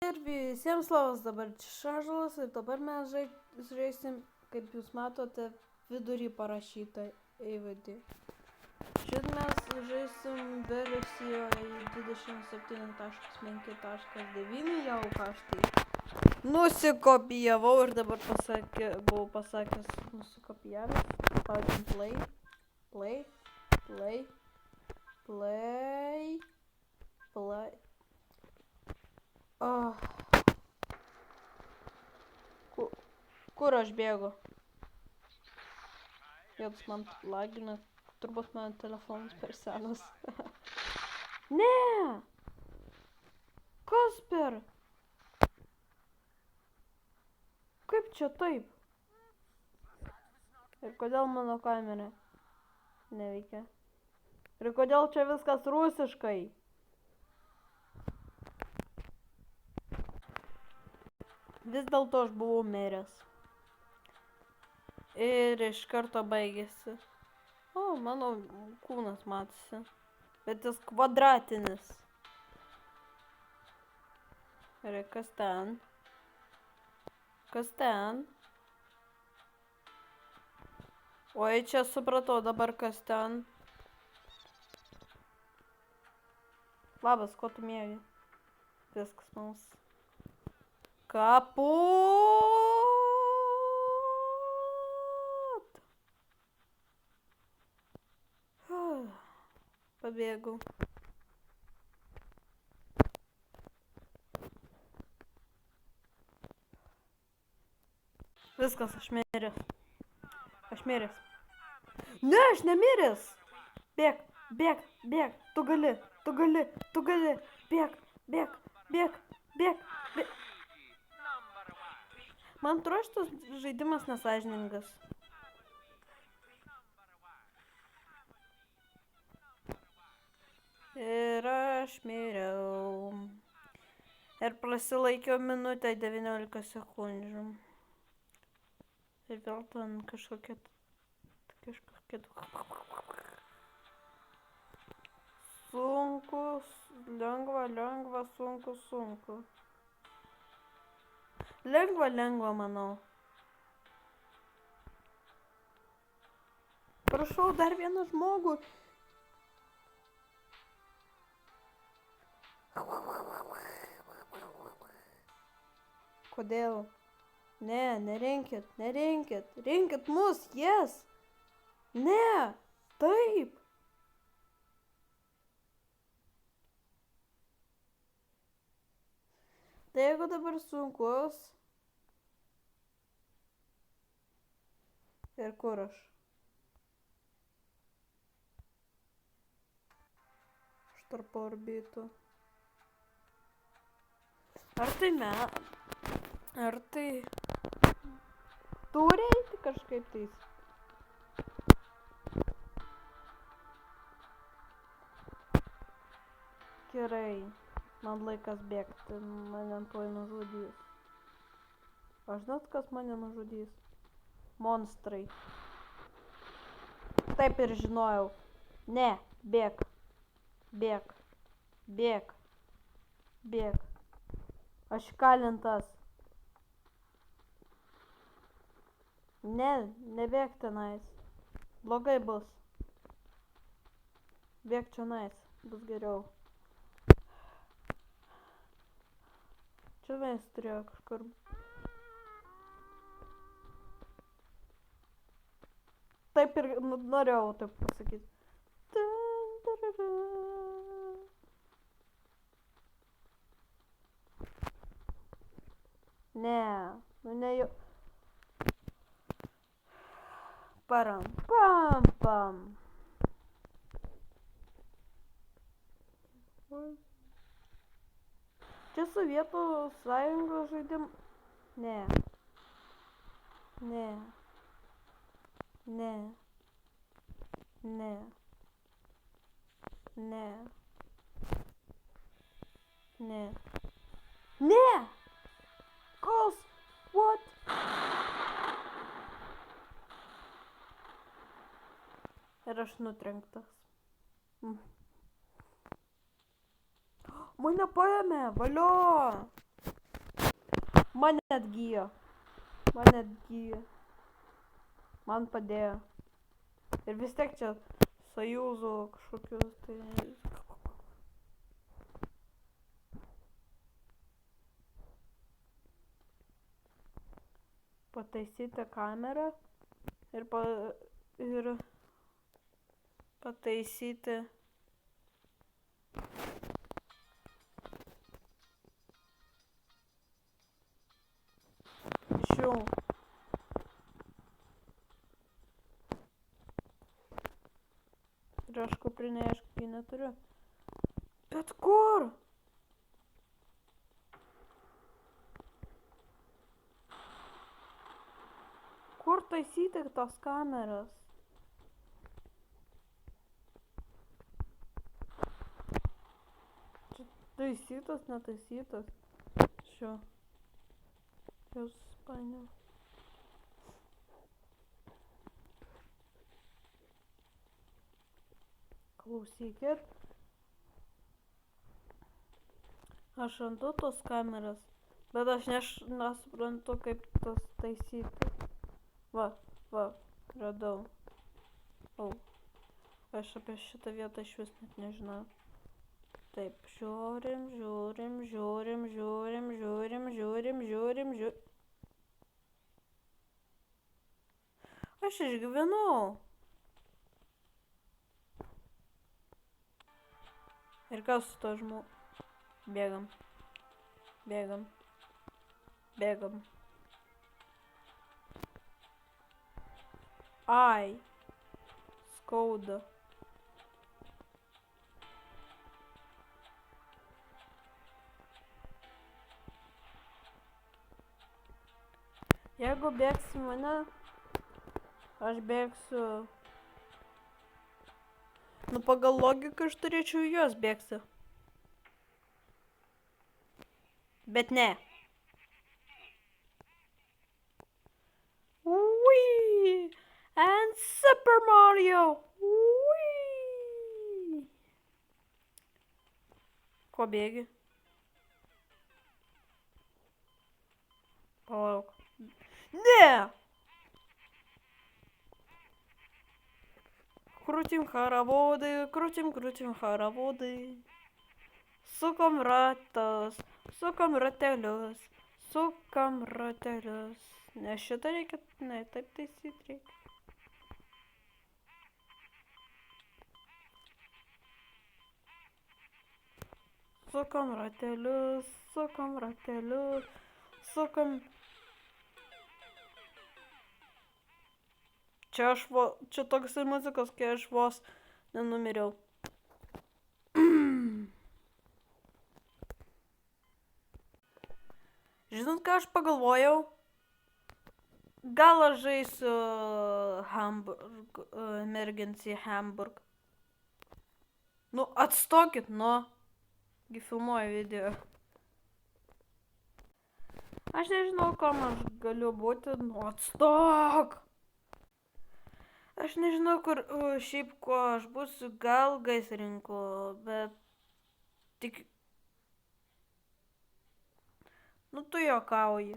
Ir visiems labas, dabar čia Šažalas ir dabar mes žiūrėsim, kaip jūs matote, vidury parašytą įvadį. Šit mes žaisim versijoje 27.5.9 jau kažtai. Nusikopijavau ir dabar buvau pasakęs nusikopijavęs. Spaudžiam play. Kur aš bėgu? Joks man lagina, turbūt mano telefonas per senas. Ne! Kasper! Kaip čia taip? Ir kodėl mano kamera neveikia? Ir kodėl čia viskas rusiškai? Vis dėlto aš buvau miręs. Ir iš karto baigėsi. O, mano kūnas matosi. Bet jis kvadratinis. Ir kas ten? Kas ten? Oi, čia supratau dabar kas ten. Labas, ko tu mėgi? Viskas mums. Kaput! Pabėgau. Viskas, aš miręs. Aš miręs. Ne, aš nemiręs! Bėk. Tu gali. Bėk. Man atrodo, šitas žaidimas nesąžiningas. Ir aš miriau. Ir prasilaikiau minutę 19 sekundžių. Ir vėl ten kažkokia... Sunku, lengva, sunku. Lengva, manau. Prašau, dar vieną žmogų. Kodėl? Ne, nerinkit. Rinkit mus, yes. Ne, taip. Tai jeigu dabar sunkus. Ir kur aš? Aš tarp orbitų. Ar tai turi eiti kažkaip tais? Gerai, man laikas bėgti, mane tuoj nužudys. Aš žinot, kas mane nužudys? Monstrai. Taip ir žinojau. Ne, bėk. Aš kalintas. Ne, nebėk tenais. Blogai bus. Bėk čionais, bus geriau. Čia mes turėjo kažkur. Taip ir norėjau taip pasakyti. Ne, ne jau. Pam. Čia Sovietų Sąjungos žaidim. Ne. Kas? What? Ir aš nutrenktas. Mane paėmė, valio! Man atgyjo. Man padėjo. Ir vis tiek čia Sojuzų kažkokius tai... Pataisyti kamerą ir pataisyti šių. Ir aš kuprinę aišku neturiu. Bet kur? Kur taisyti tos kameras? Čia taisytas, netaisytas. Šio. Jūs painiau. Klausykit. Aš randu tos kameras, bet aš nesuprantu, kaip tas taisyti. Va, radau. Aš apie šitą vietą iš vis net nežinau. Taip, žiūrim. Aš išgyvenau. Ir kas su to žmogu? Bėgam. Ai. Skauda. Jeigu bėgsi mane, aš bėgsiu. Nu, pagal logiką aš turėčiau juos bėgti. Bet ne. Whee! And Super Mario! Whee! Ko bėgi? Palauk. Ne! Krūtim хороводы. Sukam ratelius. Ne, šitą reikia, ne, taip taisyti reikia. Sukam ratelius. Čia toksai muzikos, kai aš vos nenumiriau. Žinot, ką aš pagalvojau? Gal aš žaisiu Emergency Hamburg. Nu, atstokit, nu. Gi filmuoju video. Aš nežinau, kam aš galiu būti, nu atstok. Aš nežinau, kur šiaip ko aš būsiu, gal gaisrininku, bet tik... Nu, tu juokauji.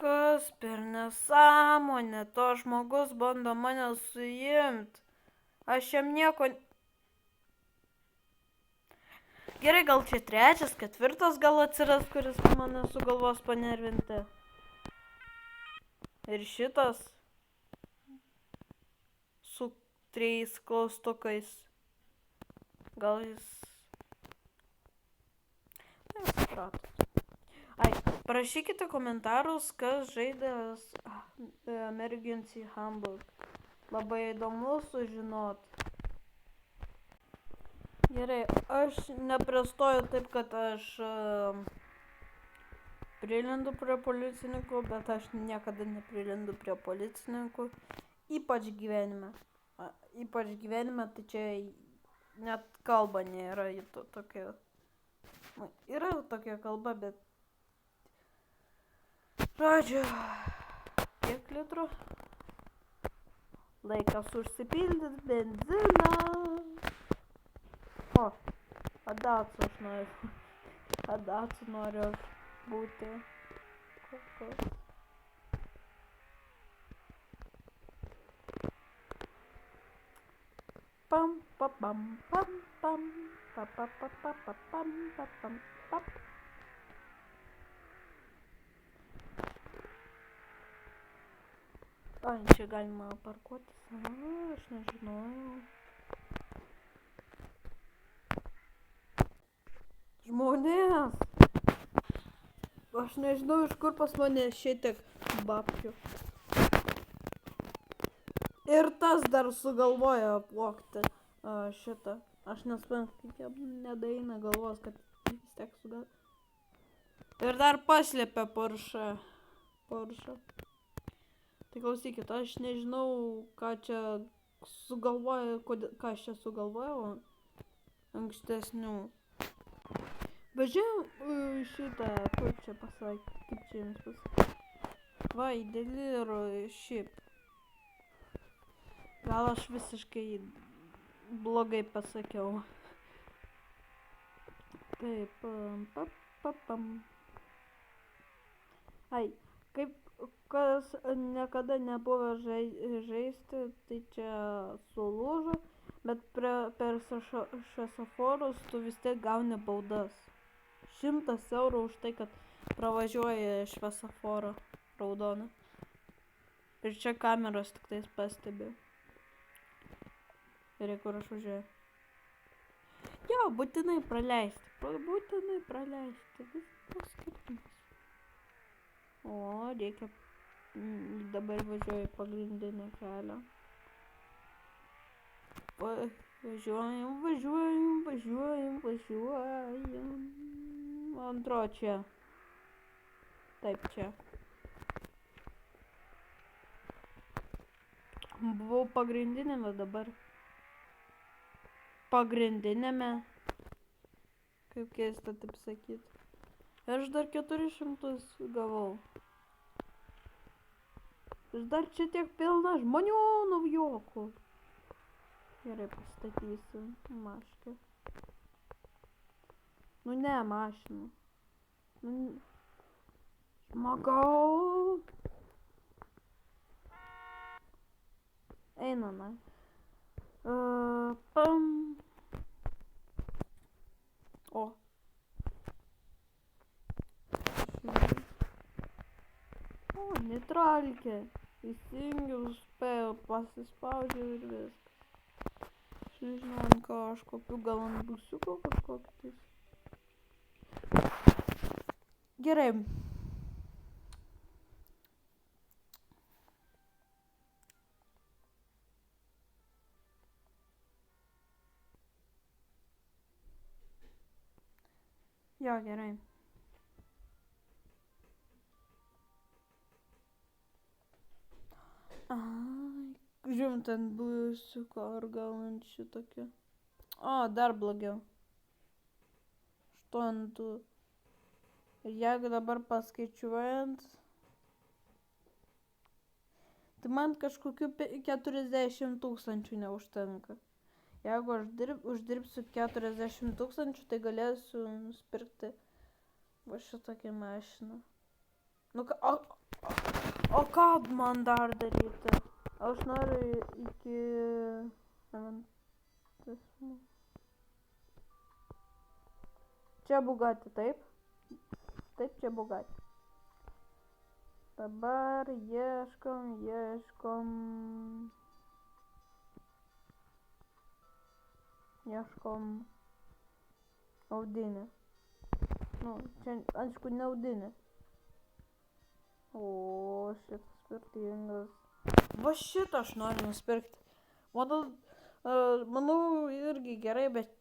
Kas per nesąmonė, to žmogus bando mane suimt. Aš jam nieko... Gerai, gal čia trečias, ketvirtas gal atsiras, kuris mane sugalvos panervinti. Ir šitas su 3 klaustukais. Gal jis... Nesupratot. Ai, parašykite komentarus, kas žaidęs Emergency Hamburg. Labai įdomu sužinot. Gerai, aš nepristoju taip, kad aš prilendu prie policininkų, bet aš niekada neprilendu prie policininkų. Ypač gyvenime. Tai čia net kalba nėra tokia. Yra tokia kalba, bet... Žodžiu, kiek litrų? Laikas užsipildyti benziną. Adatsu aš noriu. Adatsu noriu būti. kokios. Pam pam pam pam pam pa pa pa pa pa pam pa pam pap. Ai, čia galima parkuotis, aš nežinojau. Žmonės! Aš nežinau, iš kur pas mane šitiek babkių. Ir tas dar sugalvojo apvogti šitą. Aš nesuprantu, kaip jam nedaeina galvos, kad vis tiek sugalvojo. Ir dar paslėpė Porsche. Tai klausykit, aš nežinau, ką čia sugalvojo, ką aš čia sugalvojau ankstesnių. Važiuojam šitą, kur čia pasakė, kaip čia jums pasakė. Va, įdėlį ir šiaip. Gal aš visiškai blogai pasakiau. Taip, pam. Ai, kaip kas niekada nebuvo žaisti, tai čia sulūžo, bet per šviesoforus tu vis tiek gauni baudas. 100 eurų už tai, kad pravažiuoji šviesoforą raudoną. Ir čia kameros tik tais pastebi. Ir kur aš važiuoju. Jo, būtinai praleisti. Viskas skirtumas. O, reikia. Dabar važiuoju pagrindinį kelią. Važiuojam. Antro čia. Taip, čia. Buvau pagrindinėme dabar. Kaip keista taip sakyti. Ir aš dar 400 gavau. Ir dar čia tiek pilna žmonių naujokų. Gerai, pastatysiu maškę. Nu ne, mašiną. Žmogau. Eina, na. Pam. O. O, neutralkė. Įsijungiau, spėjau, pasispaudžiau ir viskas. Aš nežinau, ant ką aš kopiu, gal ant busiuko kažkokį tais. Gerai. Jo, gerai. Ai, žiūrim, ten busiuko ar gal ant šitokio. O, dar blogiau. 8. Ir jeigu dabar paskaičiuojant, tai man kažkokių 40 000 neužtenka. Jeigu aš uždirbsiu 40 000, tai galėsiu nusipirkti va šitokią mašiną. Nu, o ką man dar daryti? Aš noriu iki... Čia Bugatti, taip? Taip, čia Bugatti. Dabar ieškom audinį. Nu, čia, aišku, ne audinį. O, šitas vertingas. Va šitą aš noriu nusipirkti. Manau, irgi gerai, bet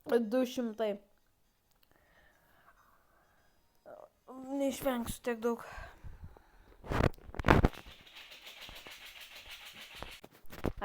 200. Neišvengsiu tiek daug.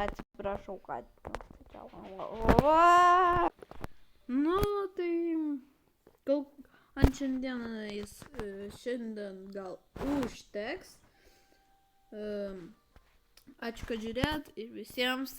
Atsiprašau, kad... Nu, tai... Gal ant šiandien gal užteks. Ačiū, kad žiūrėt ir visiems